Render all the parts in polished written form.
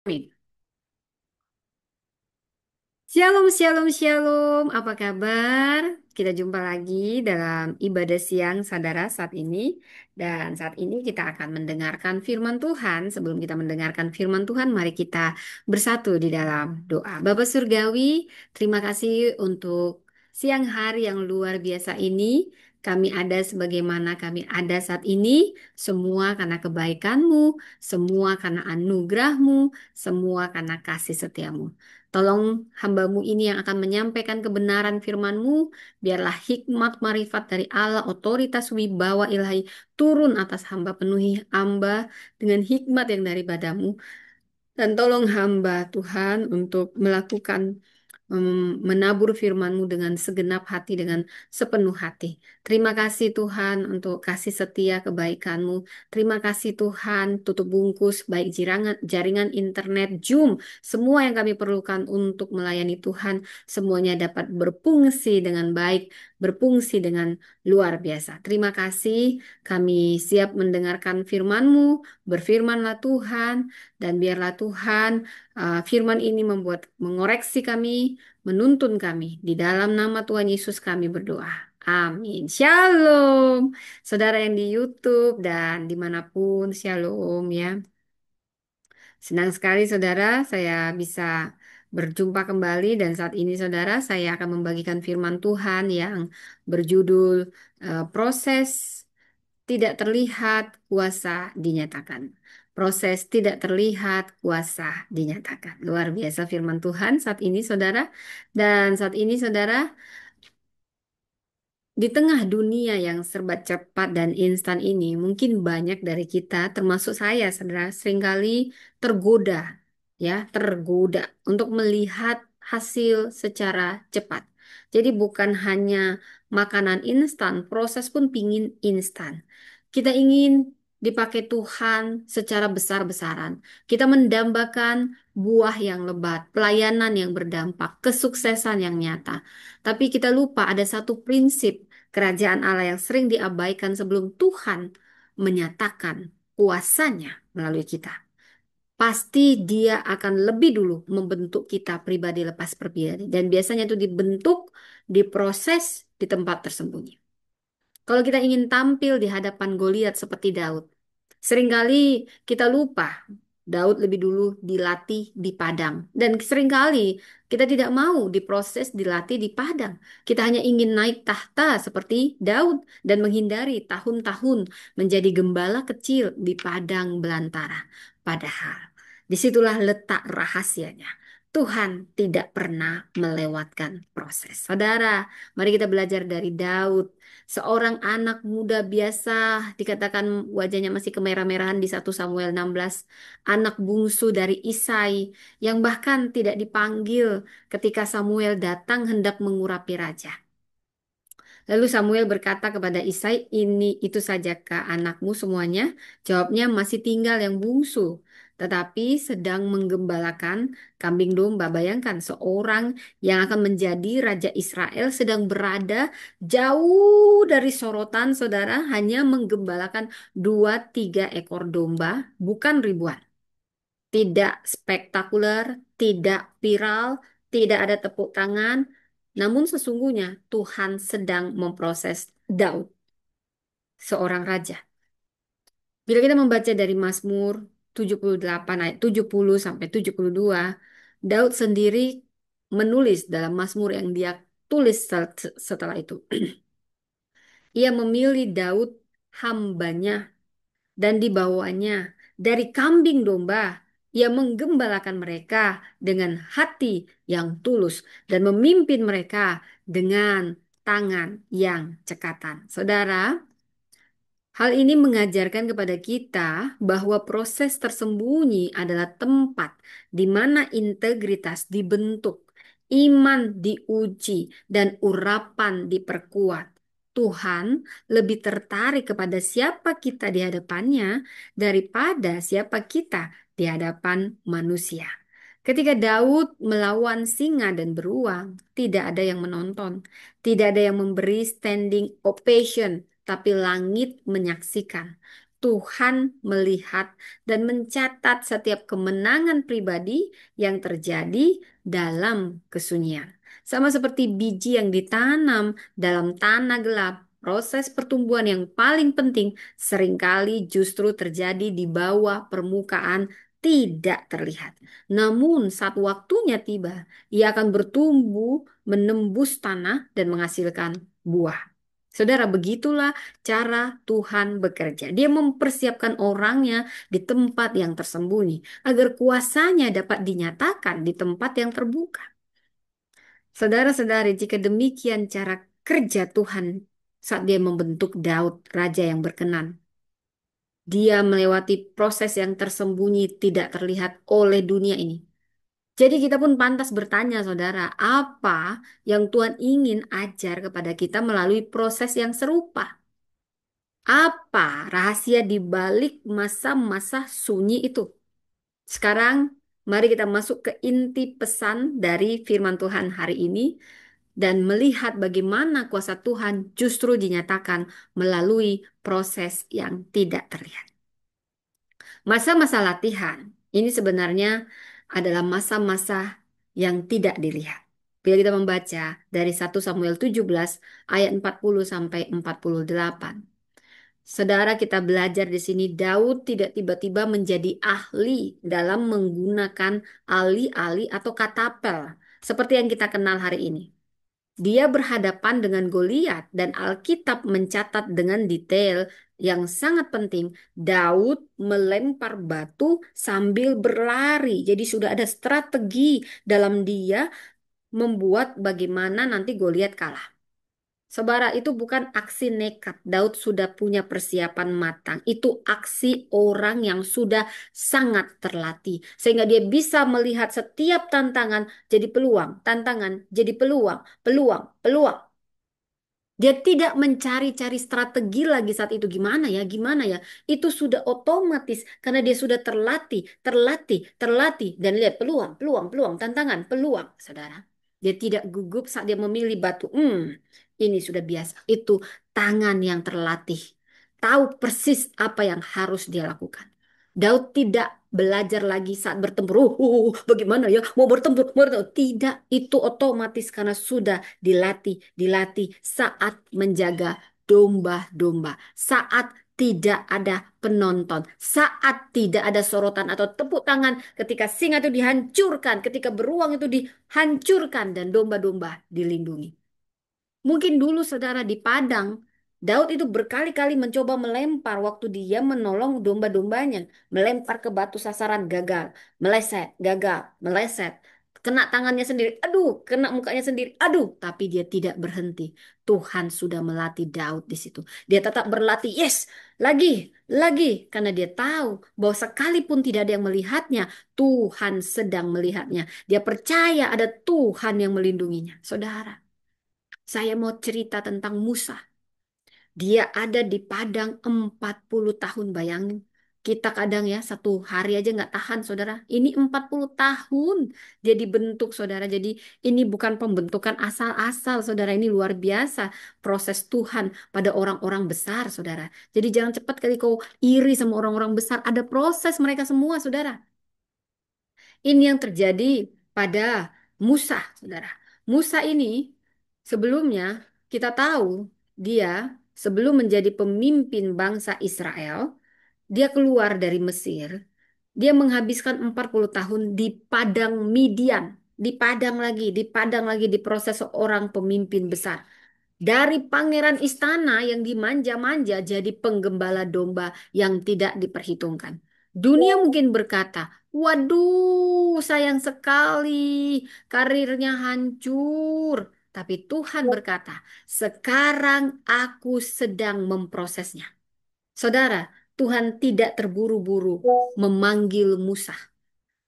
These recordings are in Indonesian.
Amin. Shalom, shalom, shalom. Apa kabar? Kita jumpa lagi dalam ibadah siang saudara saat ini. Dan saat ini kita akan mendengarkan firman Tuhan. Sebelum kita mendengarkan firman Tuhan, mari kita bersatu di dalam doa. Bapa Surgawi, terima kasih untuk siang hari yang luar biasa ini. Kami ada sebagaimana kami ada saat ini. Semua karena kebaikan-Mu, semua karena anugerah-Mu, semua karena kasih setiamu. Tolong hambamu ini yang akan menyampaikan kebenaran firman-Mu, biarlah hikmat marifat dari Allah, otoritas wibawa ilahi turun atas hamba, penuhi hamba dengan hikmat yang daripadamu. Dan tolong hamba Tuhan untuk melakukan menabur firman-Mu dengan segenap hati, dengan sepenuh hati. Terima kasih Tuhan untuk kasih setia kebaikan-Mu. Terima kasih Tuhan, tutup bungkus baik jaringan internet, Zoom, semua yang kami perlukan untuk melayani Tuhan, semuanya dapat berfungsi dengan baik, berfungsi dengan luar biasa. Terima kasih, kami siap mendengarkan firman-Mu, berfirmanlah Tuhan, dan biarlah Tuhan firman ini mengoreksi kami, menuntun kami. Di dalam nama Tuhan Yesus kami berdoa. Amin. Shalom. Saudara yang di YouTube dan dimanapun, shalom ya. Senang sekali saudara, saya bisa berjumpa kembali dan saat ini saudara, saya akan membagikan firman Tuhan yang berjudul Proses Tidak Terlihat Kuasa Dinyatakan. Proses tidak terlihat kuasa dinyatakan. Luar biasa firman Tuhan saat ini saudara. Dan saat ini saudara, di tengah dunia yang serba cepat dan instan ini, mungkin banyak dari kita, termasuk saya, saudara, seringkali tergoda, ya, tergoda untuk melihat hasil secara cepat. Jadi bukan hanya makanan instan, proses pun pingin instan. Kita ingin dipakai Tuhan secara besar-besaran. Kita mendambakan buah yang lebat, pelayanan yang berdampak, kesuksesan yang nyata. Tapi kita lupa ada satu prinsip kerajaan Allah yang sering diabaikan sebelum Tuhan menyatakan kuasanya melalui kita. Pasti dia akan lebih dulu membentuk kita pribadi lepas pribadi. Dan biasanya itu dibentuk, diproses di tempat tersembunyi. Kalau kita ingin tampil di hadapan Goliat seperti Daud, seringkali kita lupa Daud lebih dulu dilatih di padang. Dan seringkali kita tidak mau diproses dilatih di padang. Kita hanya ingin naik tahta seperti Daud dan menghindari tahun-tahun menjadi gembala kecil di padang belantara. Padahal disitulah letak rahasianya. Tuhan tidak pernah melewatkan proses. Saudara, mari kita belajar dari Daud. Seorang anak muda biasa, dikatakan wajahnya masih kemerah-merahan di 1 Samuel 16. Anak bungsu dari Isai yang bahkan tidak dipanggil ketika Samuel datang hendak mengurapi raja. Lalu Samuel berkata kepada Isai, ini itu sajakah anakmu semuanya? Jawabnya, masih tinggal yang bungsu, tetapi sedang menggembalakan kambing domba. Bayangkan seorang yang akan menjadi raja Israel sedang berada jauh dari sorotan saudara, hanya menggembalakan 2-3 ekor domba, bukan ribuan. Tidak spektakuler, tidak viral, tidak ada tepuk tangan. Namun sesungguhnya Tuhan sedang memproses Daud, seorang raja. Bila kita membaca dari Mazmur 78 ayat 70 sampai 72, Daud sendiri menulis dalam Mazmur yang dia tulis setelah itu. Ia memilih Daud hambanya dan dibawanya dari kambing domba. Ia menggembalakan mereka dengan hati yang tulus dan memimpin mereka dengan tangan yang cekatan. Saudara, hal ini mengajarkan kepada kita bahwa proses tersembunyi adalah tempat di mana integritas dibentuk, iman diuji, dan urapan diperkuat. Tuhan lebih tertarik kepada siapa kita di hadapannya daripada siapa kita di hadapan manusia. Ketika Daud melawan singa dan beruang, tidak ada yang menonton, tidak ada yang memberi standing ovation, tapi langit menyaksikan. Tuhan melihat dan mencatat setiap kemenangan pribadi yang terjadi dalam kesunyian. Sama seperti biji yang ditanam dalam tanah gelap, proses pertumbuhan yang paling penting seringkali justru terjadi di bawah permukaan tidak terlihat. Namun saat waktunya tiba, ia akan bertumbuh, menembus tanah dan menghasilkan buah. Saudara, begitulah cara Tuhan bekerja. Dia mempersiapkan orangnya di tempat yang tersembunyi agar kuasanya dapat dinyatakan di tempat yang terbuka. Saudara-saudari, jika demikian cara kerja Tuhan saat dia membentuk Daud, raja yang berkenan, dia melewati proses yang tersembunyi tidak terlihat oleh dunia ini. Jadi kita pun pantas bertanya, saudara, apa yang Tuhan ingin ajar kepada kita melalui proses yang serupa? Apa rahasia di balik masa-masa sunyi itu? Sekarang, mari kita masuk ke inti pesan dari firman Tuhan hari ini dan melihat bagaimana kuasa Tuhan justru dinyatakan melalui proses yang tidak terlihat. Masa-masa latihan ini sebenarnya adalah masa-masa yang tidak dilihat. Bila kita membaca dari 1 Samuel 17 ayat 40 sampai 48. Saudara, kita belajar di sini Daud tidak tiba-tiba menjadi ahli dalam menggunakan alih-alih atau katapel seperti yang kita kenal hari ini. Dia berhadapan dengan Goliat dan Alkitab mencatat dengan detail yang sangat penting. Daud melempar batu sambil berlari. Jadi sudah ada strategi dalam dia membuat bagaimana nanti Goliat kalah. Saudara, itu bukan aksi nekat. Daud sudah punya persiapan matang. Itu aksi orang yang sudah sangat terlatih. Sehingga dia bisa melihat setiap tantangan jadi peluang. Tantangan jadi peluang. Peluang. Peluang. Dia tidak mencari-cari strategi lagi saat itu. Gimana ya, gimana ya. Itu sudah otomatis karena dia sudah terlatih, terlatih, terlatih. Dan lihat peluang, peluang, peluang, tantangan, peluang, saudara. Dia tidak gugup saat dia memilih batu. Ini sudah biasa. Itu tangan yang terlatih. Tahu persis apa yang harus dia lakukan. Daud tidak belajar lagi saat bertempur. Bagaimana ya? Mau bertempur, mau bertempur. Tidak, itu otomatis karena sudah dilatih, dilatih saat menjaga domba-domba, saat tidak ada penonton, saat tidak ada sorotan atau tepuk tangan ketika singa itu dihancurkan, ketika beruang itu dihancurkan dan domba-domba dilindungi. Mungkin dulu saudara di Padang, Daud itu berkali-kali mencoba melempar waktu dia menolong domba-dombanya. Melempar ke batu sasaran, gagal. Meleset, gagal, meleset. Kena tangannya sendiri, aduh, kena mukanya sendiri, aduh. Tapi dia tidak berhenti. Tuhan sudah melatih Daud di situ. Dia tetap berlatih, yes, lagi, lagi. Karena dia tahu bahwa sekalipun tidak ada yang melihatnya, Tuhan sedang melihatnya. Dia percaya ada Tuhan yang melindunginya. Saudara. Saya mau cerita tentang Musa. Dia ada di Padang 40 tahun, bayangin. Kita kadang ya satu hari aja nggak tahan, saudara. Ini 40 tahun dia dibentuk, saudara. Jadi ini bukan pembentukan asal-asal, saudara. Ini luar biasa proses Tuhan pada orang-orang besar, saudara. Jadi jangan cepat kali kau iri sama orang-orang besar. Ada proses mereka semua, saudara. Ini yang terjadi pada Musa, saudara. Musa ini sebelumnya kita tahu dia sebelum menjadi pemimpin bangsa Israel, dia keluar dari Mesir. Dia menghabiskan 40 tahun di padang Midian, di padang lagi di proses seorang pemimpin besar. Dari pangeran istana yang dimanja-manja jadi penggembala domba yang tidak diperhitungkan. Dunia mungkin berkata, waduh sayang sekali karirnya hancur. Tapi Tuhan berkata, sekarang aku sedang memprosesnya. Saudara, Tuhan tidak terburu-buru memanggil Musa.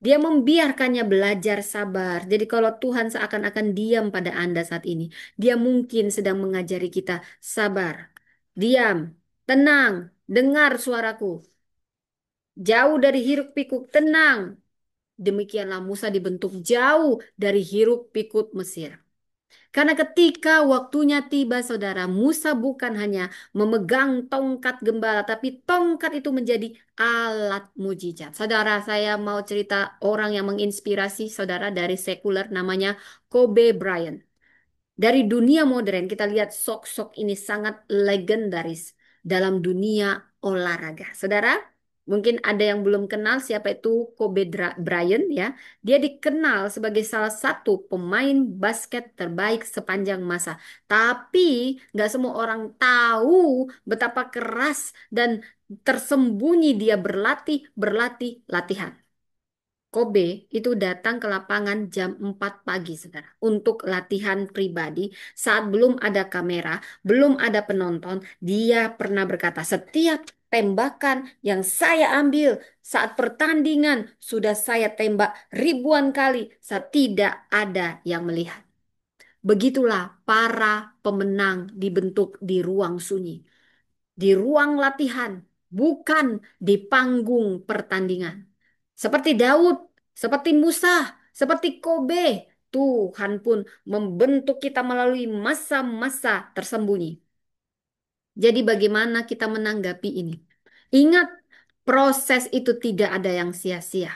Dia membiarkannya belajar sabar. Jadi kalau Tuhan seakan-akan diam pada Anda saat ini, dia mungkin sedang mengajari kita sabar. Diam, tenang, dengar suaraku. Jauh dari hiruk pikuk, tenang. Demikianlah Musa dibentuk jauh dari hiruk pikuk Mesir. Karena ketika waktunya tiba, saudara, Musa bukan hanya memegang tongkat gembala, tapi tongkat itu menjadi alat mujizat. Saudara, saya mau cerita orang yang menginspirasi saudara dari sekuler namanya Kobe Bryant. Dari dunia modern kita lihat sosok ini sangat legendaris dalam dunia olahraga. Saudara, mungkin ada yang belum kenal siapa itu Bryant ya. Dia dikenal sebagai salah satu pemain basket terbaik sepanjang masa. Tapi nggak semua orang tahu betapa keras dan tersembunyi dia berlatih, berlatih, latihan. Kobe itu datang ke lapangan jam 4 pagi, saudara, untuk latihan pribadi saat belum ada kamera, belum ada penonton. Dia pernah berkata, setiap tembakan yang saya ambil saat pertandingan sudah saya tembak ribuan kali saat tidak ada yang melihat. Begitulah para pemenang dibentuk di ruang sunyi, di ruang latihan, bukan di panggung pertandingan. Seperti Daud, seperti Musa, seperti Kobe, Tuhan pun membentuk kita melalui masa-masa tersembunyi. Jadi bagaimana kita menanggapi ini? Ingat, proses itu tidak ada yang sia-sia.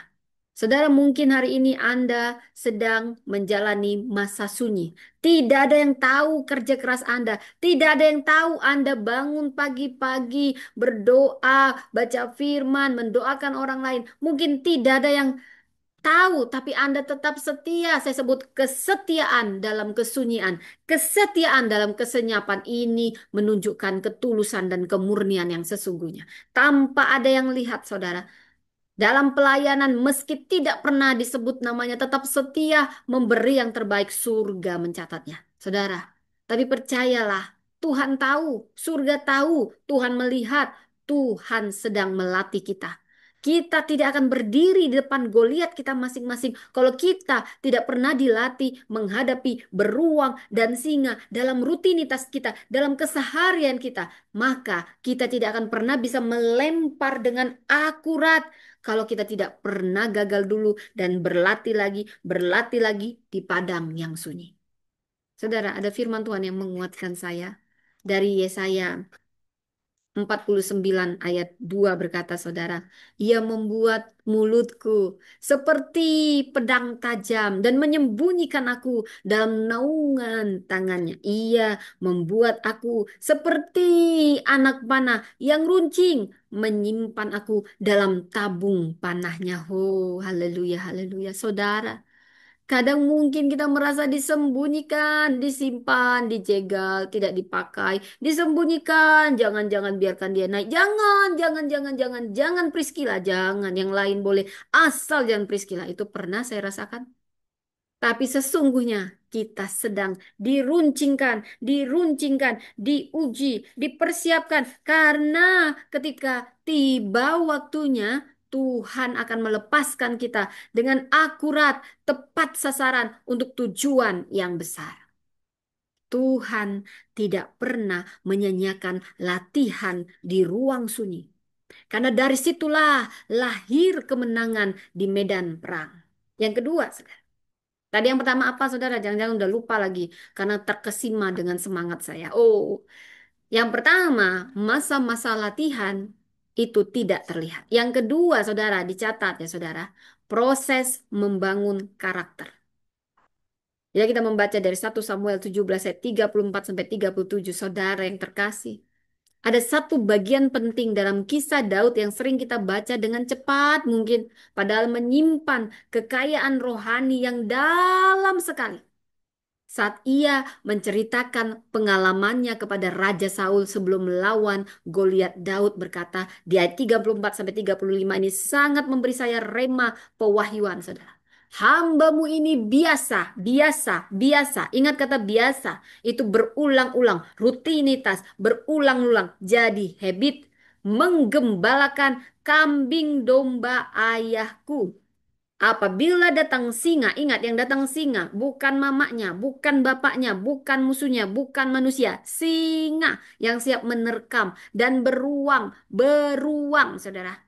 Saudara, mungkin hari ini Anda sedang menjalani masa sunyi. Tidak ada yang tahu kerja keras Anda. Tidak ada yang tahu Anda bangun pagi-pagi, berdoa, baca firman, mendoakan orang lain. Mungkin tidak ada yang tahu, tapi Anda tetap setia. Saya sebut kesetiaan dalam kesunyian. Kesetiaan dalam kesenyapan ini menunjukkan ketulusan dan kemurnian yang sesungguhnya. Tanpa ada yang lihat, saudara. Dalam pelayanan, meski tidak pernah disebut namanya, tetap setia memberi yang terbaik, surga mencatatnya. Saudara, tapi percayalah, Tuhan tahu, surga tahu, Tuhan melihat, Tuhan sedang melatih kita. Kita tidak akan berdiri di depan Goliat kita masing-masing kalau kita tidak pernah dilatih menghadapi beruang dan singa dalam rutinitas kita, dalam keseharian kita. Maka kita tidak akan pernah bisa melempar dengan akurat kalau kita tidak pernah gagal dulu dan berlatih lagi di padang yang sunyi. Saudara, ada firman Tuhan yang menguatkan saya dari Yesaya 49 ayat 2 berkata, saudara, ia membuat mulutku seperti pedang tajam dan menyembunyikan aku dalam naungan tangannya. Ia membuat aku seperti anak panah yang runcing, menyimpan aku dalam tabung panahnya. Oh, haleluya, haleluya, saudara. Kadang mungkin kita merasa disembunyikan, disimpan, dijegal, tidak dipakai, disembunyikan. Jangan-jangan biarkan dia naik. Jangan Priscilla, jangan. Yang lain boleh, asal jangan Priscilla. Itu pernah saya rasakan. Tapi sesungguhnya kita sedang diruncingkan, diuji, dipersiapkan. Karena ketika tiba waktunya, Tuhan akan melepaskan kita dengan akurat, tepat sasaran untuk tujuan yang besar. Tuhan tidak pernah menyanyiakan latihan di ruang sunyi. Karena dari situlah lahir kemenangan di medan perang. Yang kedua, tadi yang pertama apa, saudara? Jangan-jangan udah lupa lagi karena terkesima dengan semangat saya. Oh, yang pertama, masa-masa latihan itu tidak terlihat. Yang kedua, saudara, dicatat ya, saudara, proses membangun karakter. Ya, kita membaca dari 1 Samuel 17 ayat 34 sampai 37, saudara yang terkasih. Ada satu bagian penting dalam kisah Daud yang sering kita baca dengan cepat mungkin, padahal menyimpan kekayaan rohani yang dalam sekali. Saat ia menceritakan pengalamannya kepada Raja Saul sebelum melawan Goliat, Daud berkata di ayat 34 sampai 35 ini sangat memberi saya rema pewahyuan, saudara. Hambamu ini biasa. Ingat kata biasa, itu berulang-ulang, rutinitas, berulang-ulang. Jadi habit menggembalakan kambing domba ayahku. Apabila datang singa, ingat yang datang singa, bukan mamanya, bukan bapaknya, bukan musuhnya, bukan manusia. Singa yang siap menerkam dan beruang, saudara.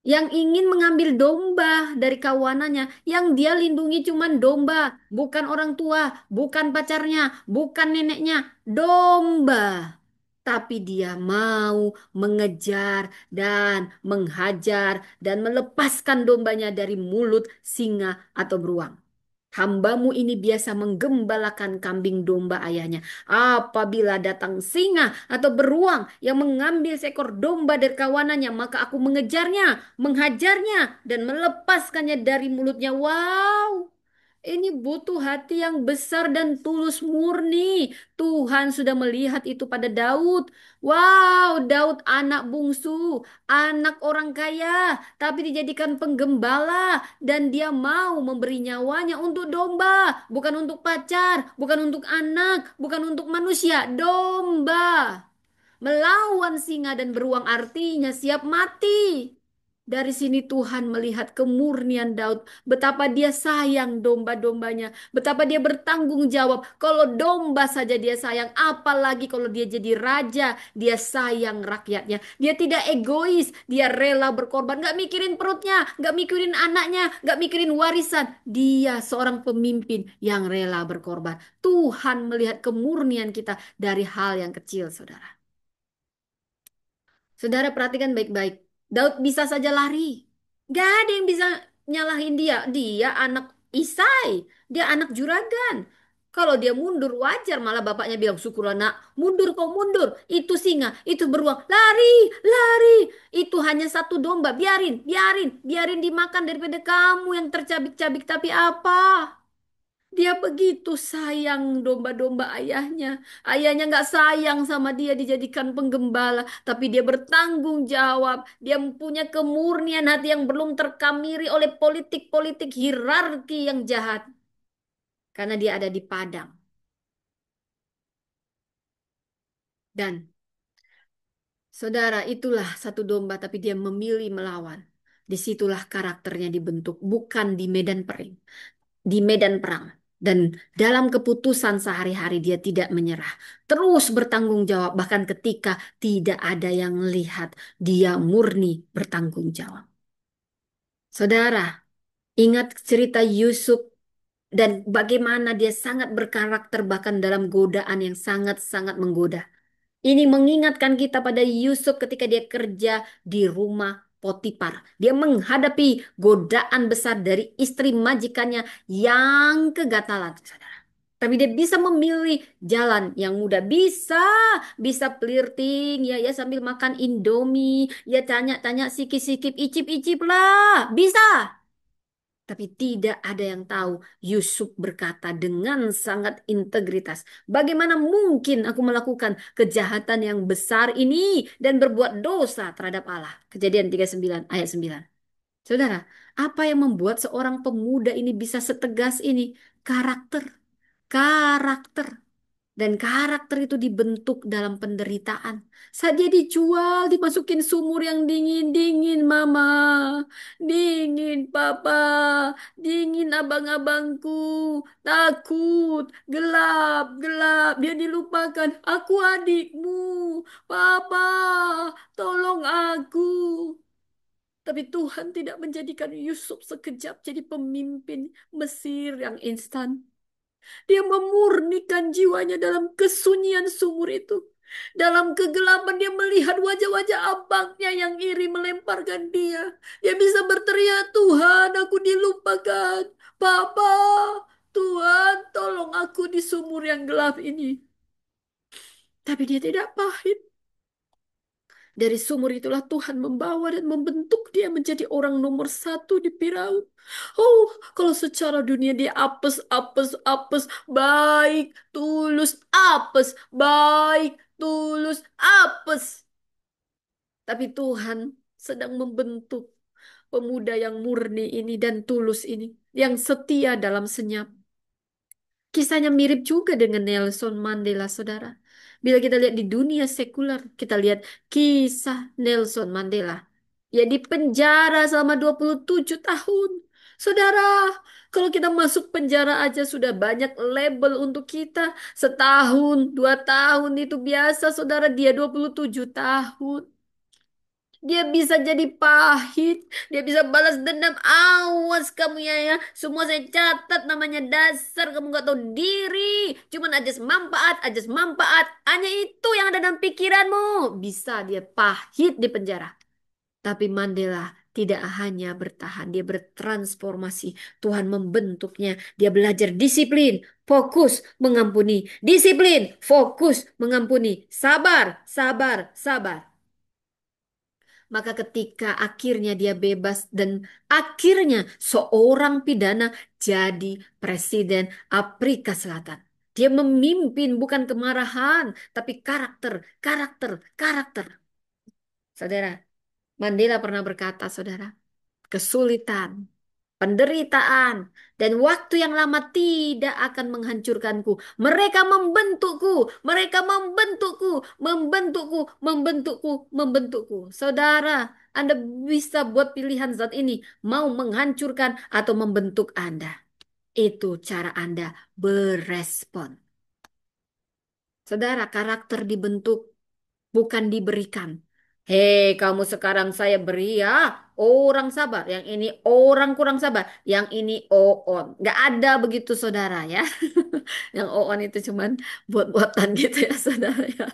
yang ingin mengambil domba dari kawanannya, yang dia lindungi cuman domba, bukan orang tua, bukan pacarnya, bukan neneknya, domba. Tapi dia mau mengejar dan menghajar dan melepaskan dombanya dari mulut singa atau beruang. Hambamu ini biasa menggembalakan kambing domba ayahnya. Apabila datang singa atau beruang yang mengambil seekor domba dari kawanannya, maka aku mengejarnya, menghajarnya, dan melepaskannya dari mulutnya. Wow, ini butuh hati yang besar dan tulus murni. Tuhan sudah melihat itu pada Daud. Wow, Daud anak bungsu, anak orang kaya, tapi dijadikan penggembala dan dia mau memberi nyawanya untuk domba, bukan untuk pacar, bukan untuk anak, bukan untuk manusia, domba. Melawan singa dan beruang artinya siap mati. Dari sini Tuhan melihat kemurnian Daud, betapa dia sayang domba-dombanya, betapa dia bertanggung jawab. Kalau domba saja dia sayang, apalagi kalau dia jadi raja, dia sayang rakyatnya. Dia tidak egois, dia rela berkorban, gak mikirin perutnya, gak mikirin anaknya, gak mikirin warisan. Dia seorang pemimpin yang rela berkorban. Tuhan melihat kemurnian kita dari hal yang kecil, saudara. Saudara perhatikan baik-baik. Daud bisa saja lari. Gak ada yang bisa nyalahin dia. Dia anak Isai. Dia anak juragan. Kalau dia mundur wajar malah bapaknya bilang syukurlah nak. Mundur kau mundur. Itu singa. Itu beruang. Lari. Lari. Itu hanya satu domba. Biarin. Biarin. Biarin dimakan daripada kamu yang tercabik-cabik. Tapi apa? Dia begitu sayang domba-domba ayahnya. Ayahnya nggak sayang sama dia dijadikan penggembala, tapi dia bertanggung jawab. Dia punya kemurnian hati yang belum terkamiri oleh politik-politik hierarki yang jahat. Karena dia ada di padang. Dan saudara, itulah satu domba, tapi dia memilih melawan. Disitulah karakternya dibentuk, bukan di medan perang. Di medan perang. Dan dalam keputusan sehari-hari dia tidak menyerah. Terus bertanggung jawab bahkan ketika tidak ada yang melihat dia murni bertanggung jawab. Saudara, ingat cerita Yusuf dan bagaimana dia sangat berkarakter bahkan dalam godaan yang sangat-sangat menggoda. Ini mengingatkan kita pada Yusuf ketika dia kerja di rumah Potifar. Dia menghadapi godaan besar dari istri majikannya yang kegatalan, saudara. Tapi dia bisa memilih jalan yang mudah. Bisa flirting, ya sambil makan Indomie, ya tanya-tanya sikip-sikip, icip-icip lah. Bisa. Tapi tidak ada yang tahu. Yusuf berkata dengan sangat integritas, bagaimana mungkin aku melakukan kejahatan yang besar ini dan berbuat dosa terhadap Allah? Kejadian 39 ayat 9. Saudara, apa yang membuat seorang pemuda ini bisa setegas ini? Karakter. Karakter. Dan karakter itu dibentuk dalam penderitaan. Saat dia dijual, dimasukin sumur yang dingin-dingin, Mama. Dingin, Papa. Dingin, abang-abangku. Takut, gelap, gelap. Dia dilupakan. Aku adikmu. Papa, tolong aku. Tapi Tuhan tidak menjadikan Yusuf sekejap jadi pemimpin Mesir yang instan. Dia memurnikan jiwanya dalam kesunyian sumur itu. Dalam kegelapan dia melihat wajah-wajah abangnya yang iri melemparkan dia. Dia bisa berteriak, Tuhan aku dilupakan. Papa, Tuhan tolong aku di sumur yang gelap ini. Tapi dia tidak pahit. Dari sumur itulah Tuhan membawa dan membentuk dia menjadi orang nomor satu di Firaun. Oh, kalau secara dunia dia apes, apes, apes, baik, tulus, apes, baik, tulus, apes. Tapi Tuhan sedang membentuk pemuda yang murni ini dan tulus ini, yang setia dalam senyap. Kisahnya mirip juga dengan Nelson Mandela, saudara. Bila kita lihat di dunia sekuler, kita lihat kisah Nelson Mandela. Ya di penjara selama 27 tahun. Saudara, kalau kita masuk penjara aja sudah banyak label untuk kita. Setahun, 2 tahun itu biasa, saudara, dia 27 tahun. Dia bisa jadi pahit. Dia bisa balas dendam. Awas kamu ya ya. Semua saya catat namanya dasar kamu gak tahu diri. Cuman ajas manfaat, ajas manfaat. Hanya itu yang ada dalam pikiranmu. Bisa dia pahit di penjara. Tapi Mandela tidak hanya bertahan, dia bertransformasi. Tuhan membentuknya. Dia belajar disiplin, fokus, mengampuni. Disiplin, fokus, mengampuni. Sabar, sabar, sabar. Maka ketika akhirnya dia bebas dan akhirnya seorang pidana jadi presiden Afrika Selatan. Dia memimpin bukan kemarahan, tapi karakter, karakter, karakter. Saudara, Mandela pernah berkata, saudara, kesulitan, penderitaan, dan waktu yang lama tidak akan menghancurkanku. Mereka membentukku, mereka membentukku, membentukku, membentukku, membentukku. Saudara, Anda bisa buat pilihan saat ini, mau menghancurkan atau membentuk Anda. Itu cara Anda berespon. Saudara, karakter dibentuk bukan diberikan. Hei, kamu sekarang saya beri ya. Orang sabar, yang ini orang kurang sabar, yang ini on. Nggak ada begitu saudara ya. Yang on itu cuman buat-buatan gitu ya saudara ya.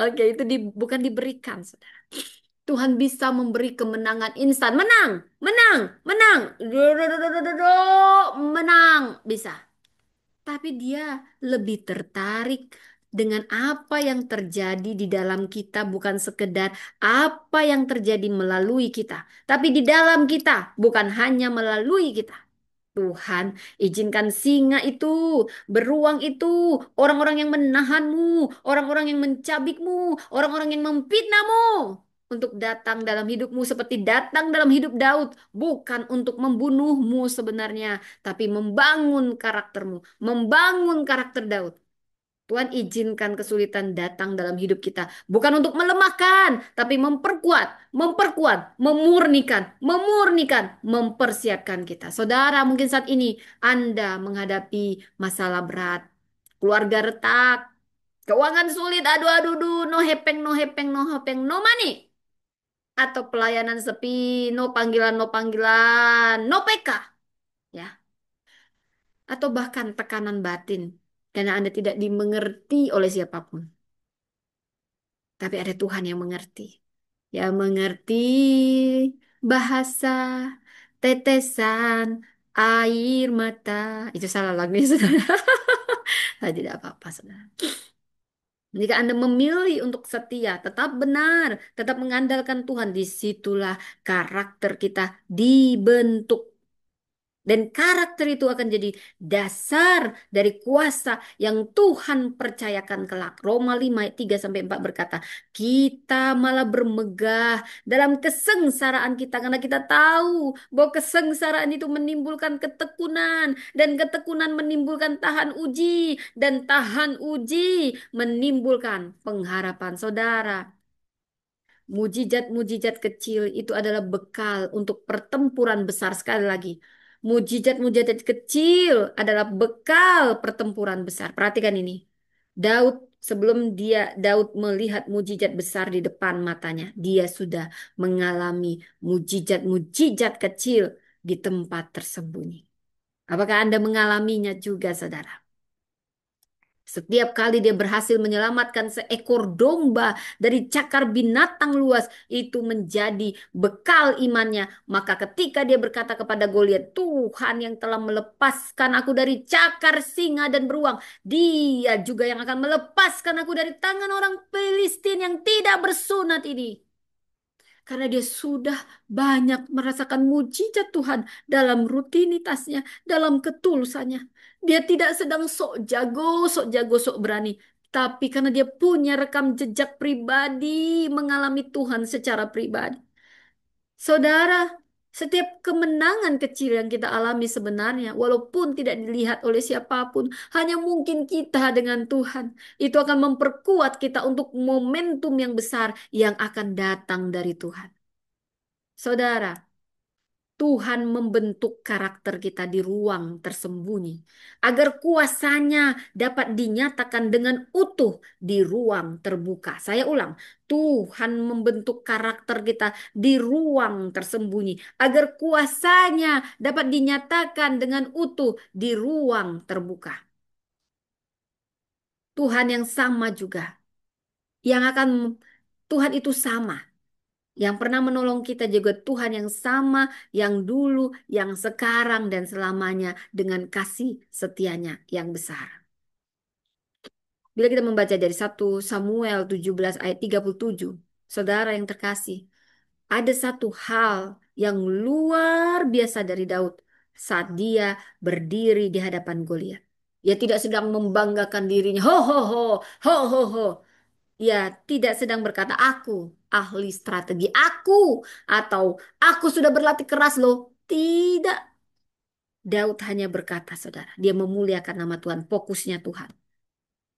Oke, itu bukan diberikan saudara. Tuhan bisa memberi kemenangan instan. Menang, menang, menang. Menang, bisa. Tapi dia lebih tertarik dengan apa yang terjadi di dalam kita, bukan sekedar apa yang terjadi melalui kita, tapi di dalam kita, bukan hanya melalui kita. Tuhan, izinkan singa itu, beruang itu, orang-orang yang menahanmu, orang-orang yang mencabikmu, orang-orang yang memfitnahmu untuk datang dalam hidupmu seperti datang dalam hidup Daud, bukan untuk membunuhmu sebenarnya, tapi membangun karaktermu, membangun karakter Daud. Tuhan izinkan kesulitan datang dalam hidup kita. Bukan untuk melemahkan, tapi memperkuat, memperkuat, memurnikan, memurnikan, mempersiapkan kita. Saudara, mungkin saat ini Anda menghadapi masalah berat, keluarga retak, keuangan sulit, aduh, aduh, aduh, no hepeng, no hepeng, no hepeng, no money. Atau pelayanan sepi, no panggilan, no panggilan, no PK. Ya, atau bahkan tekanan batin karena Anda tidak dimengerti oleh siapapun. Tapi ada Tuhan yang mengerti. Yang mengerti bahasa tetesan air mata. Itu salah lagunya, saudara. Ah, tidak apa-apa, saudara. Jika Anda memilih untuk setia, tetap benar, tetap mengandalkan Tuhan, disitulah karakter kita dibentuk. Dan karakter itu akan jadi dasar dari kuasa yang Tuhan percayakan kelak. Roma 5 ayat 3 sampai 4 berkata, kita malah bermegah dalam kesengsaraan kita karena kita tahu bahwa kesengsaraan itu menimbulkan ketekunan dan ketekunan menimbulkan tahan uji dan tahan uji menimbulkan pengharapan. Saudara, mujizat-mujizat kecil itu adalah bekal untuk pertempuran besar sekali lagi. Mujizat-mujizat kecil adalah bekal pertempuran besar. Perhatikan ini. Daud sebelum Daud melihat mujizat besar di depan matanya, dia sudah mengalami mujizat-mujizat kecil di tempat tersembunyi. Apakah Anda mengalaminya juga, saudara? Setiap kali dia berhasil menyelamatkan seekor domba dari cakar binatang luas, itu menjadi bekal imannya. Maka ketika dia berkata kepada Goliat, Tuhan yang telah melepaskan aku dari cakar singa dan beruang, dia juga yang akan melepaskan aku dari tangan orang Filistin yang tidak bersunat ini. Karena dia sudah banyak merasakan mujizat Tuhan dalam rutinitasnya, dalam ketulusannya. Dia tidak sedang sok jago, sok berani. Tapi karena dia punya rekam jejak pribadi, mengalami Tuhan secara pribadi. Saudara, setiap kemenangan kecil yang kita alami sebenarnya, walaupun tidak dilihat oleh siapapun, hanya mungkin kita dengan Tuhan. Itu akan memperkuat kita untuk momentum yang besar yang akan datang dari Tuhan. Saudara, Tuhan membentuk karakter kita di ruang tersembunyi agar kuasanya dapat dinyatakan dengan utuh di ruang terbuka. Saya ulang, Tuhan membentuk karakter kita di ruang tersembunyi agar kuasanya dapat dinyatakan dengan utuh di ruang terbuka. Tuhan yang sama juga, yang akan Tuhan itu sama. Yang pernah menolong kita juga Tuhan yang sama, yang dulu, yang sekarang, dan selamanya dengan kasih setianya yang besar. Bila kita membaca dari 1 Samuel 17 ayat 37, saudara yang terkasih, ada satu hal yang luar biasa dari Daud saat dia berdiri di hadapan Goliat. Ia tidak sedang membanggakan dirinya, ho ho ho, ho ho ho. Ia tidak sedang berkata, aku ahli strategi, atau aku sudah berlatih keras loh. Tidak. Daud hanya berkata, saudara, dia memuliakan nama Tuhan, fokusnya Tuhan.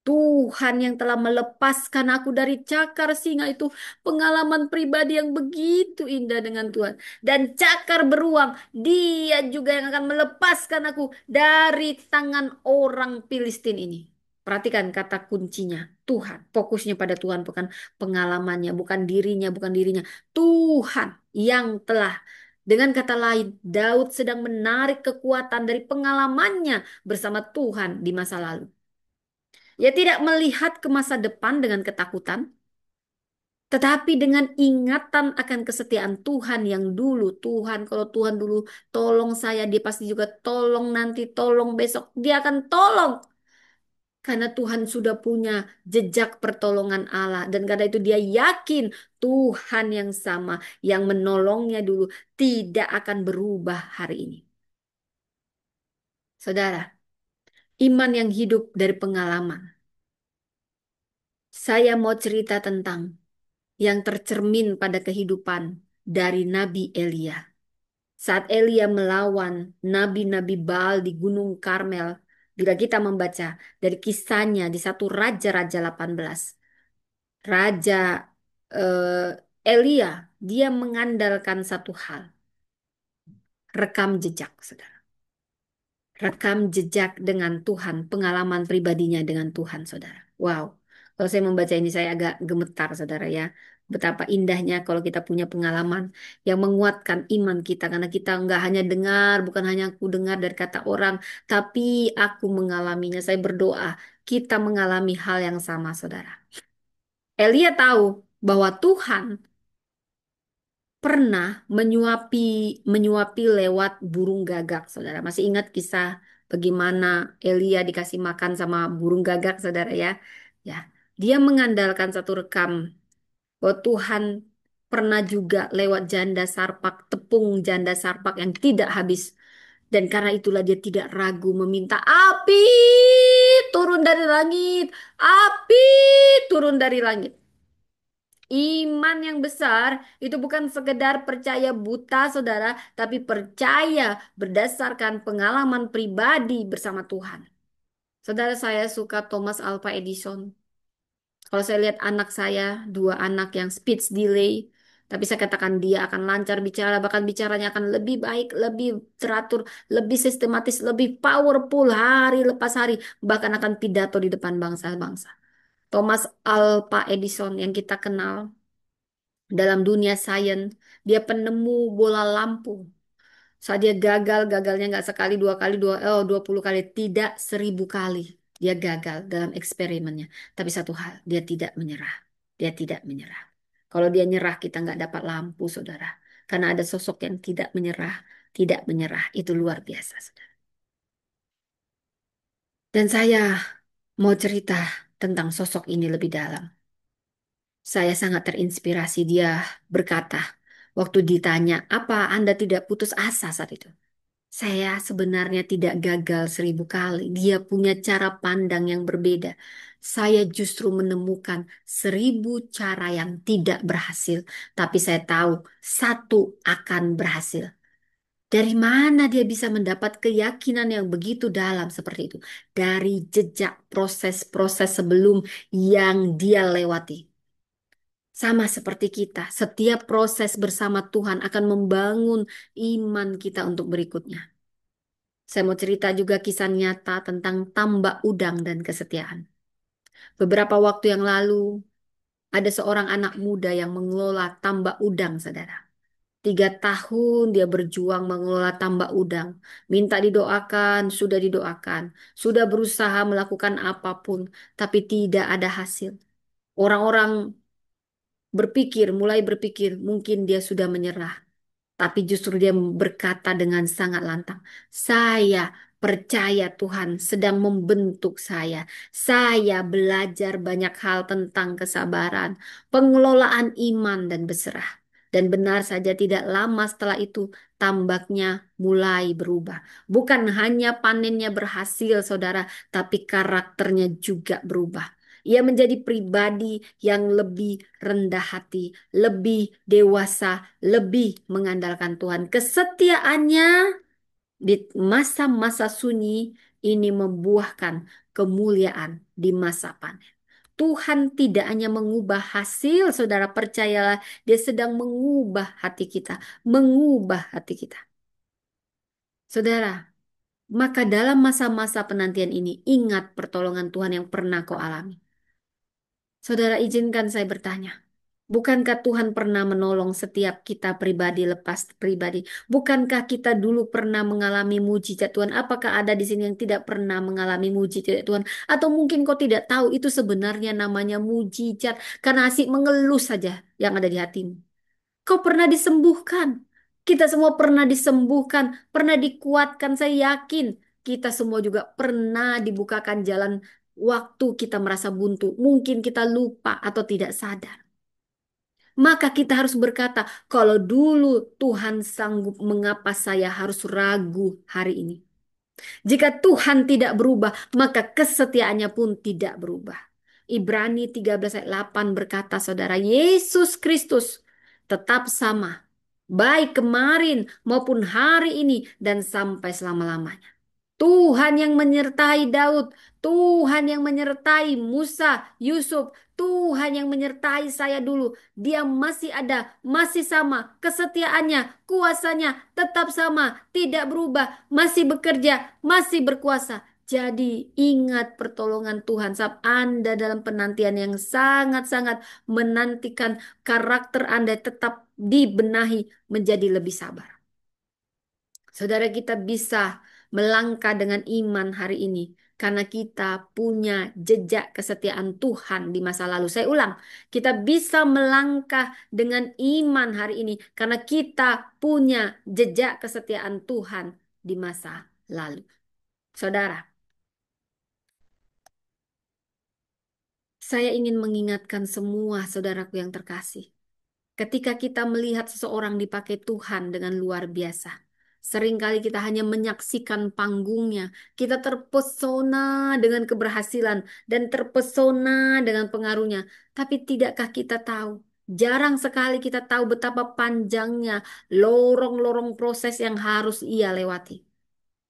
Tuhan yang telah melepaskan aku dari cakar singa itu pengalaman pribadi yang begitu indah dengan Tuhan. Dan cakar beruang, dia juga yang akan melepaskan aku dari tangan orang Filistin ini. Perhatikan kata kuncinya, Tuhan. Fokusnya pada Tuhan, bukan pengalamannya, bukan dirinya, bukan dirinya. Tuhan yang telah, dengan kata lain, Daud sedang menarik kekuatan dari pengalamannya bersama Tuhan di masa lalu. Ya tidak melihat ke masa depan dengan ketakutan, tetapi dengan ingatan akan kesetiaan Tuhan yang dulu. Tuhan, kalau Tuhan dulu tolong saya, dia pasti juga tolong nanti, tolong besok. Dia akan tolong. Karena Tuhan sudah punya jejak pertolongan Allah. Dan karena itu dia yakin Tuhan yang sama, yang menolongnya dulu, tidak akan berubah hari ini. Saudara, iman yang hidup dari pengalaman. Saya mau cerita tentang yang tercermin pada kehidupan dari Nabi Elia. Saat Elia melawan nabi-nabi Baal di Gunung Karmel, bila kita membaca dari kisahnya di 1 Raja-Raja 18, Raja Elia, dia mengandalkan satu hal, rekam jejak, saudara. Rekam jejak dengan Tuhan, pengalaman pribadinya dengan Tuhan, saudara. Wow, kalau saya membaca ini saya agak gemetar, saudara ya. Betapa indahnya kalau kita punya pengalaman yang menguatkan iman kita. Karena kita nggak hanya dengar, bukan hanya aku dengar dari kata orang, tapi aku mengalaminya. Saya berdoa, kita mengalami hal yang sama, saudara. Elia tahu bahwa Tuhan pernah menyuapi lewat burung gagak, saudara. Masih ingat kisah bagaimana Elia dikasih makan sama burung gagak, saudara ya? Ya, dia mengandalkan satu rekam bahwa Tuhan pernah juga lewat janda sarpak, tepung janda sarpak yang tidak habis. Dan karena itulah dia tidak ragu meminta api turun dari langit, api turun dari langit. Iman yang besar itu bukan sekedar percaya buta, saudara, tapi percaya berdasarkan pengalaman pribadi bersama Tuhan. Saudara, saya suka Thomas Alva Edison. Kalau saya lihat anak saya, dua anak yang speech delay, tapi saya katakan dia akan lancar bicara, bahkan bicaranya akan lebih baik, lebih teratur, lebih sistematis, lebih powerful hari lepas hari, bahkan akan pidato di depan bangsa-bangsa. Thomas Alva Edison yang kita kenal dalam dunia sains, dia penemu bola lampu. Saat dia gagal, gagalnya nggak sekali, dua kali, 20 kali, tidak 1.000 kali. Dia gagal dalam eksperimennya. Tapi satu hal, dia tidak menyerah. Dia tidak menyerah. Kalau dia nyerah, kita nggak dapat lampu, saudara. Karena ada sosok yang tidak menyerah, tidak menyerah. Itu luar biasa, saudara. Dan saya mau cerita tentang sosok ini lebih dalam. Saya sangat terinspirasi. Dia berkata, waktu ditanya, apa Anda tidak putus asa saat itu? Saya sebenarnya tidak gagal 1.000 kali. Dia punya cara pandang yang berbeda. Saya justru menemukan 1.000 cara yang tidak berhasil. Tapi saya tahu satu akan berhasil. Dari mana dia bisa mendapat keyakinan yang begitu dalam seperti itu? Dari jejak proses-proses sebelum yang dia lewati. Sama seperti kita, setiap proses bersama Tuhan akan membangun iman kita untuk berikutnya. Saya mau cerita juga kisah nyata tentang tambak udang dan kesetiaan. Beberapa waktu yang lalu, ada seorang anak muda yang mengelola tambak udang, saudara. 3 tahun dia berjuang mengelola tambak udang. Minta didoakan, sudah didoakan. Sudah berusaha melakukan apapun, tapi tidak ada hasil. Orang-orang mulai berpikir, mungkin dia sudah menyerah. Tapi justru dia berkata dengan sangat lantang, saya percaya Tuhan sedang membentuk saya. Saya belajar banyak hal tentang kesabaran, pengelolaan iman dan berserah. Dan benar saja tidak lama setelah itu tambaknya mulai berubah. Bukan hanya panennya berhasil, saudara, tapi karakternya juga berubah. Ia menjadi pribadi yang lebih rendah hati, lebih dewasa, lebih mengandalkan Tuhan. Kesetiaannya di masa-masa sunyi ini membuahkan kemuliaan di masa panen. Tuhan tidak hanya mengubah hasil, saudara percayalah, Dia sedang mengubah hati kita, mengubah hati kita. Saudara, maka dalam masa-masa penantian ini, ingat pertolongan Tuhan yang pernah kau alami. Saudara, izinkan saya bertanya. Bukankah Tuhan pernah menolong setiap kita pribadi lepas pribadi? Bukankah kita dulu pernah mengalami mujizat Tuhan? Apakah ada di sini yang tidak pernah mengalami mujizat Tuhan? Atau mungkin kau tidak tahu itu sebenarnya namanya mujizat karena asik mengeluh saja yang ada di hatimu. Kau pernah disembuhkan. Kita semua pernah disembuhkan, pernah dikuatkan. Saya yakin kita semua juga pernah dibukakan jalan waktu kita merasa buntu. Mungkin kita lupa atau tidak sadar. Maka kita harus berkata, kalau dulu Tuhan sanggup, mengapa saya harus ragu hari ini? Jika Tuhan tidak berubah, maka kesetiaannya pun tidak berubah. Ibrani 13 ayat 8 berkata, saudara, Yesus Kristus tetap sama, baik kemarin maupun hari ini dan sampai selama-lamanya. Tuhan yang menyertai Daud, Tuhan yang menyertai Musa, Yusuf, Tuhan yang menyertai saya dulu. Dia masih ada, masih sama, kesetiaannya, kuasanya tetap sama, tidak berubah, masih bekerja, masih berkuasa. Jadi ingat pertolongan Tuhan saat Anda dalam penantian yang sangat-sangat menantikan karakter Anda tetap dibenahi menjadi lebih sabar. Saudara, kita bisa melangkah dengan iman hari ini karena kita punya jejak kesetiaan Tuhan di masa lalu. Saya ulang, kita bisa melangkah dengan iman hari ini karena kita punya jejak kesetiaan Tuhan di masa lalu. Saudara, saya ingin mengingatkan semua saudaraku yang terkasih. Ketika kita melihat seseorang dipakai Tuhan dengan luar biasa, seringkali kita hanya menyaksikan panggungnya. Kita terpesona dengan keberhasilan dan terpesona dengan pengaruhnya. Tapi tidakkah kita tahu? Jarang sekali kita tahu betapa panjangnya lorong-lorong proses yang harus ia lewati.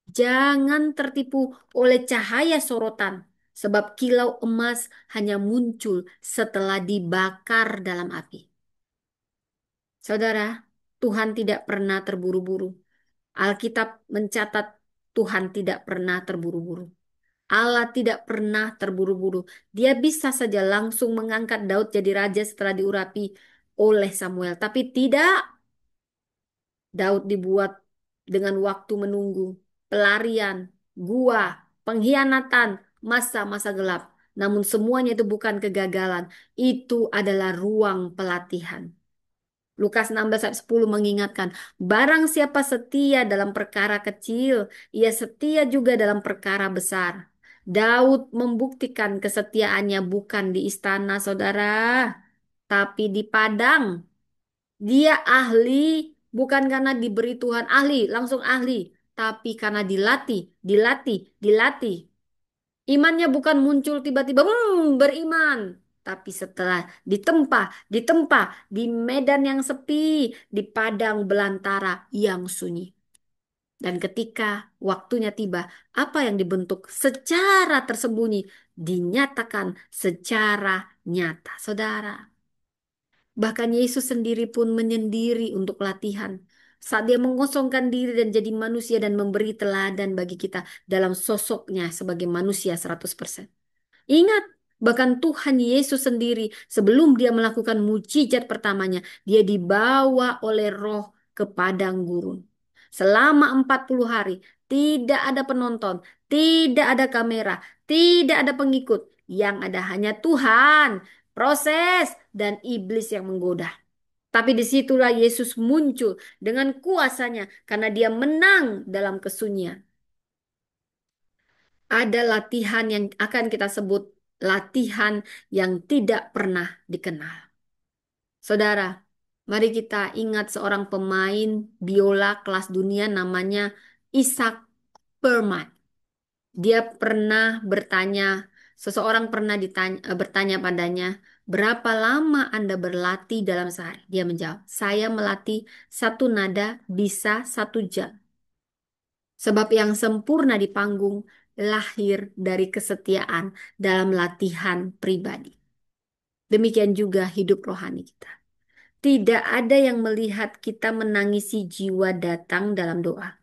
Jangan tertipu oleh cahaya sorotan, sebab kilau emas hanya muncul setelah dibakar dalam api. Saudara, Tuhan tidak pernah terburu-buru. Alkitab mencatat Tuhan tidak pernah terburu-buru. Allah tidak pernah terburu-buru. Dia bisa saja langsung mengangkat Daud jadi raja setelah diurapi oleh Samuel. Tapi tidak, Daud dibuat dengan waktu menunggu, pelarian, gua, pengkhianatan, masa-masa gelap. Namun semuanya itu bukan kegagalan. Itu adalah ruang pelatihan. Lukas 16 ayat 10 mengingatkan, barang siapa setia dalam perkara kecil, ia setia juga dalam perkara besar. Daud membuktikan kesetiaannya bukan di istana, saudara, tapi di padang. Dia ahli, bukan karena diberi Tuhan ahli, langsung ahli, tapi karena dilatih, dilatih, dilatih. Imannya bukan muncul tiba-tiba beriman, tapi setelah ditempa di medan yang sepi, di padang belantara yang sunyi. Dan ketika waktunya tiba, apa yang dibentuk secara tersembunyi dinyatakan secara nyata. Saudara, Bahkan Yesus sendiri pun menyendiri untuk latihan. Saat dia mengosongkan diri dan jadi manusia dan memberi teladan bagi kita dalam sosoknya sebagai manusia 100%. Ingat, bahkan Tuhan Yesus sendiri sebelum dia melakukan mujizat pertamanya, dia dibawa oleh Roh ke padang gurun. Selama 40 hari, tidak ada penonton, tidak ada kamera, tidak ada pengikut. Yang ada hanya Tuhan, proses, dan iblis yang menggoda. Tapi disitulah Yesus muncul dengan kuasanya karena dia menang dalam kesunyian. Ada latihan yang akan kita sebut latihan yang tidak pernah dikenal. Saudara, mari kita ingat seorang pemain biola kelas dunia namanya Isaac Perman. Dia pernah bertanya, seseorang pernah bertanya padanya, berapa lama Anda berlatih dalam sehari? Dia menjawab, saya melatih satu nada bisa 1 jam. Sebab yang sempurna di panggung lahir dari kesetiaan dalam latihan pribadi. Demikian juga hidup rohani kita. Tidak ada yang melihat kita menangisi jiwa datang dalam doa.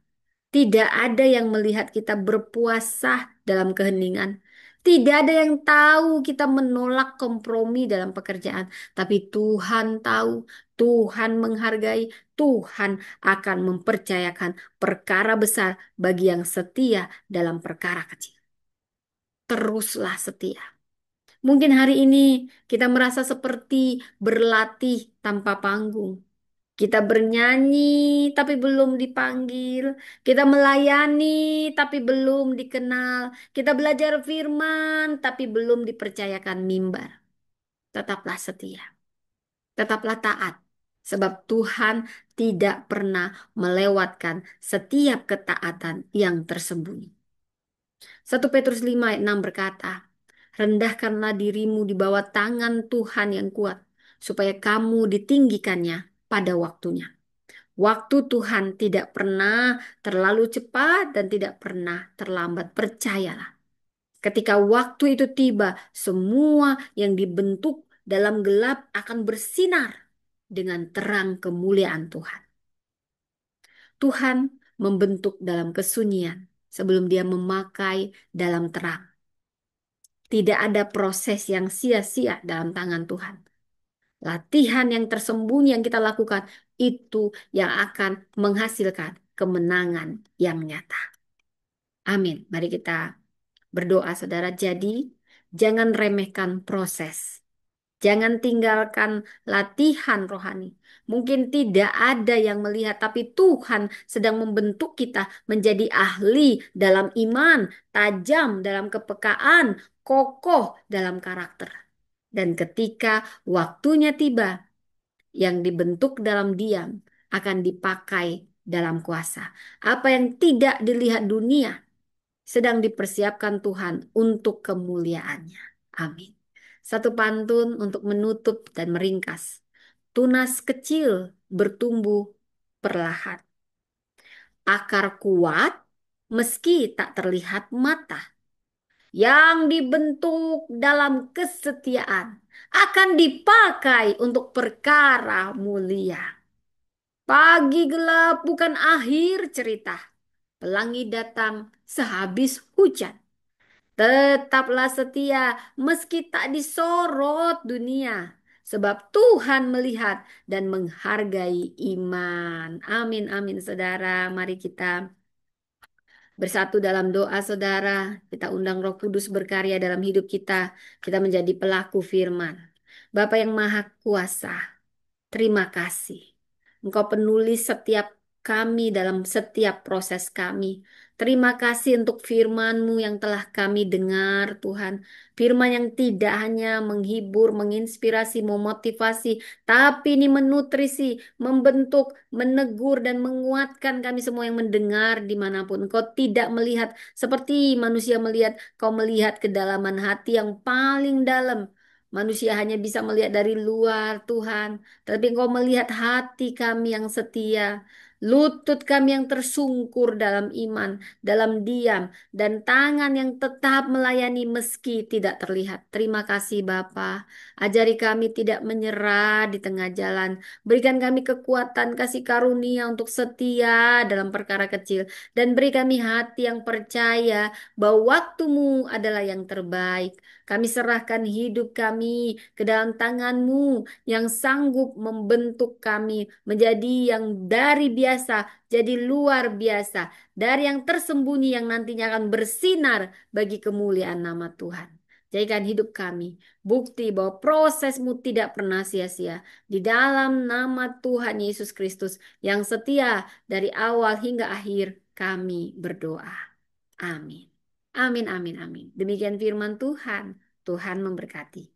Tidak ada yang melihat kita berpuasa dalam keheningan. Tidak ada yang tahu kita menolak kompromi dalam pekerjaan. Tapi Tuhan tahu, Tuhan menghargai, Tuhan akan mempercayakan perkara besar bagi yang setia dalam perkara kecil. Teruslah setia. Mungkin hari ini kita merasa seperti berlatih tanpa panggung. Kita bernyanyi tapi belum dipanggil. Kita melayani tapi belum dikenal. Kita belajar firman tapi belum dipercayakan mimbar. Tetaplah setia. Tetaplah taat. Sebab Tuhan tidak pernah melewatkan setiap ketaatan yang tersembunyi. 1 Petrus 5 ayat 6 berkata, rendahkanlah dirimu di bawah tangan Tuhan yang kuat, supaya kamu ditinggikannya pada waktunya. Waktu Tuhan tidak pernah terlalu cepat dan tidak pernah terlambat. Percayalah. Ketika waktu itu tiba, semua yang dibentuk dalam gelap akan bersinar dengan terang kemuliaan Tuhan. Tuhan membentuk dalam kesunyian sebelum dia memakai dalam terang. Tidak ada proses yang sia-sia dalam tangan Tuhan. Latihan yang tersembunyi yang kita lakukan itu yang akan menghasilkan kemenangan yang nyata. Amin. Mari kita berdoa, saudara. Jadi, jangan remehkan proses. Jangan tinggalkan latihan rohani. Mungkin tidak ada yang melihat, tapi Tuhan sedang membentuk kita menjadi ahli dalam iman, tajam dalam kepekaan, kokoh dalam karakter. Dan ketika waktunya tiba, yang dibentuk dalam diam akan dipakai dalam kuasa. Apa yang tidak dilihat dunia sedang dipersiapkan Tuhan untuk kemuliaannya. Amin. Satu pantun untuk menutup dan meringkas. Tunas kecil bertumbuh perlahan. Akar kuat meski tak terlihat mata. Yang dibentuk dalam kesetiaan akan dipakai untuk perkara mulia. Pagi gelap bukan akhir cerita. Pelangi datang sehabis hujan. Tetaplah setia meski tak disorot dunia. Sebab Tuhan melihat dan menghargai iman. Amin, amin saudara. Mari kita bersatu dalam doa saudara. Kita undang Roh Kudus berkarya dalam hidup kita. Kita menjadi pelaku firman. Bapa yang Maha Kuasa, terima kasih. Engkau penulis setiap kami dalam setiap proses kami. Terima kasih untuk firman-Mu yang telah kami dengar, Tuhan. Firman yang tidak hanya menghibur, menginspirasi, memotivasi, tapi ini menutrisi, membentuk, menegur, dan menguatkan kami semua yang mendengar dimanapun. Engkau tidak melihat seperti manusia melihat, Kau melihat kedalaman hati yang paling dalam. Manusia hanya bisa melihat dari luar, Tuhan. Tapi Engkau melihat hati kami yang setia. lutut kami yang tersungkur dalam iman, dalam diam, dan tangan yang tetap melayani meski tidak terlihat. Terima kasih Bapa. Ajari kami tidak menyerah di tengah jalan. Berikan kami kekuatan kasih karunia untuk setia dalam perkara kecil. Dan beri kami hati yang percaya bahwa waktumu adalah yang terbaik. Kami serahkan hidup kami ke dalam tangan-Mu yang sanggup membentuk kami menjadi yang dari biasa jadi luar biasa, dari yang tersembunyi yang nantinya akan bersinar bagi kemuliaan nama Tuhan. Jadikan hidup kami bukti bahwa prosesmu tidak pernah sia-sia. Di dalam nama Tuhan Yesus Kristus yang setia dari awal hingga akhir kami berdoa. Amin. Amin, amin, amin. Demikian firman Tuhan. Tuhan memberkati.